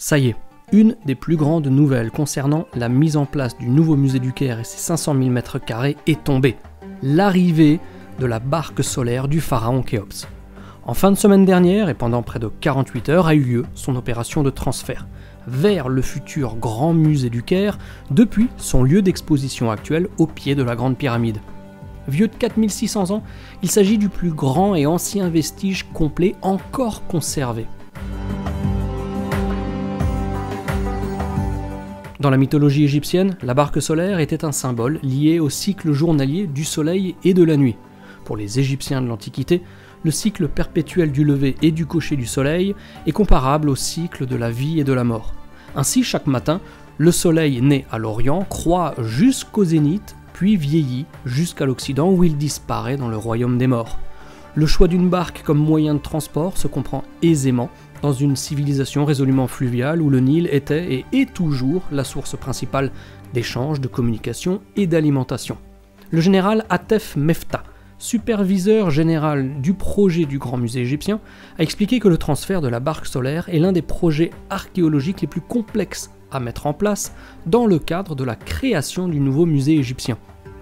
Ça y est, une des plus grandes nouvelles concernant la mise en place du nouveau musée du Caire et ses 500 000 m² est tombée. L'arrivée de la barque solaire du pharaon Khéops. En fin de semaine dernière, et pendant près de 48 heures, a eu lieu son opération de transfert vers le futur grand musée du Caire, depuis son lieu d'exposition actuel au pied de la Grande Pyramide. Vieux de 4600 ans, il s'agit du plus grand et ancien vestige complet encore conservé. Dans la mythologie égyptienne, la barque solaire était un symbole lié au cycle journalier du soleil et de la nuit. Pour les Égyptiens de l'Antiquité, le cycle perpétuel du lever et du coucher du soleil est comparable au cycle de la vie et de la mort. Ainsi, chaque matin, le soleil naît à l'Orient, croît jusqu'au zénith, puis vieillit jusqu'à l'Occident où il disparaît dans le royaume des morts. Le choix d'une barque comme moyen de transport se comprend aisément dans une civilisation résolument fluviale où le Nil était et est toujours la source principale d'échanges, de communication et d'alimentation. Le général Atef Mefta, superviseur général du projet du Grand Musée égyptien, a expliqué que le transfert de la barque solaire est l'un des projets archéologiques les plus complexes à mettre en place dans le cadre de la création du nouveau musée égyptien.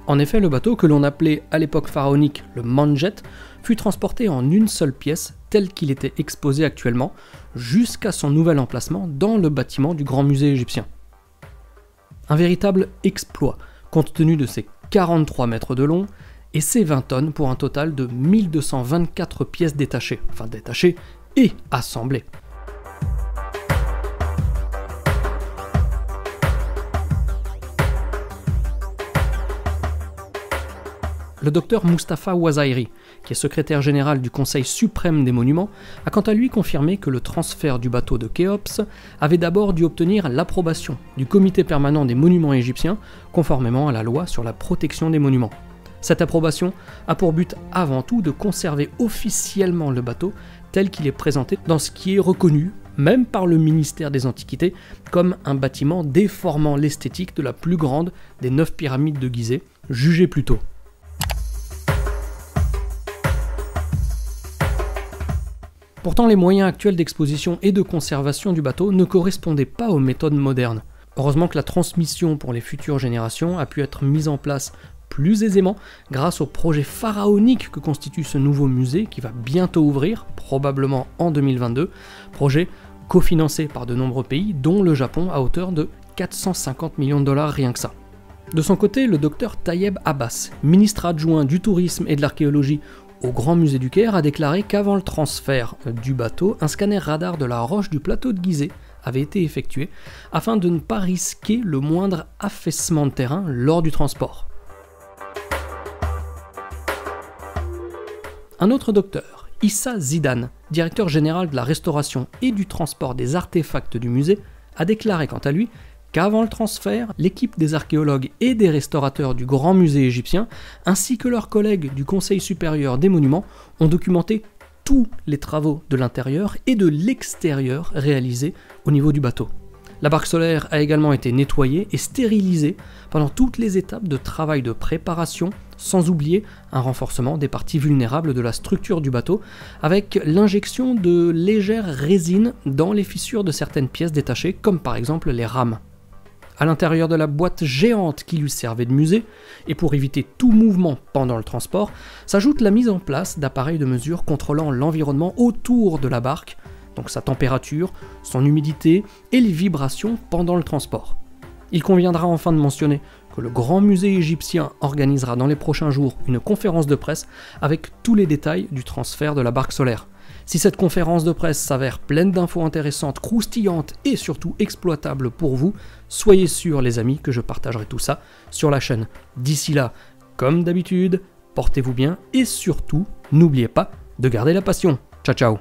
En effet, le bateau que l'on appelait à l'époque pharaonique le Manjet fut transporté en une seule pièce tel qu'il était exposé actuellement jusqu'à son nouvel emplacement dans le bâtiment du Grand Musée égyptien. Un véritable exploit compte tenu de ses 43 mètres de long et ses 20 tonnes pour un total de 1224 pièces détachées, et assemblées. Le docteur Mustapha Ouazairi, qui est secrétaire général du Conseil suprême des monuments, a quant à lui confirmé que le transfert du bateau de Khéops avait d'abord dû obtenir l'approbation du comité permanent des monuments égyptiens, conformément à la loi sur la protection des monuments. Cette approbation a pour but avant tout de conserver officiellement le bateau tel qu'il est présenté dans ce qui est reconnu, même par le ministère des Antiquités, comme un bâtiment déformant l'esthétique de la plus grande des 9 pyramides de Gizeh, jugée plus tôt. Pourtant, les moyens actuels d'exposition et de conservation du bateau ne correspondaient pas aux méthodes modernes. Heureusement que la transmission pour les futures générations a pu être mise en place plus aisément grâce au projet pharaonique que constitue ce nouveau musée qui va bientôt ouvrir, probablement en 2022, projet cofinancé par de nombreux pays, dont le Japon à hauteur de 450 millions de dollars rien que ça. De son côté, le docteur Tayeb Abbas, ministre adjoint du tourisme et de l'archéologie au Grand Musée du Caire, a déclaré qu'avant le transfert du bateau, un scanner radar de la roche du plateau de Gizeh avait été effectué afin de ne pas risquer le moindre affaissement de terrain lors du transport. Un autre docteur, Issa Zidane, directeur général de la restauration et du transport des artefacts du musée, a déclaré quant à lui qu'avant le transfert, l'équipe des archéologues et des restaurateurs du Grand Musée égyptien, ainsi que leurs collègues du Conseil supérieur des monuments, ont documenté tous les travaux de l'intérieur et de l'extérieur réalisés au niveau du bateau. La barque solaire a également été nettoyée et stérilisée pendant toutes les étapes de travail de préparation, sans oublier un renforcement des parties vulnérables de la structure du bateau, avec l'injection de légères résines dans les fissures de certaines pièces détachées, comme par exemple les rames. À l'intérieur de la boîte géante qui lui servait de musée, et pour éviter tout mouvement pendant le transport, s'ajoute la mise en place d'appareils de mesure contrôlant l'environnement autour de la barque, donc sa température, son humidité et les vibrations pendant le transport. Il conviendra enfin de mentionner que le Grand Musée égyptien organisera dans les prochains jours une conférence de presse avec tous les détails du transfert de la barque solaire. Si cette conférence de presse s'avère pleine d'infos intéressantes, croustillantes et surtout exploitables pour vous, soyez sûrs les amis que je partagerai tout ça sur la chaîne. D'ici là, comme d'habitude, portez-vous bien et surtout, n'oubliez pas de garder la passion. Ciao ciao.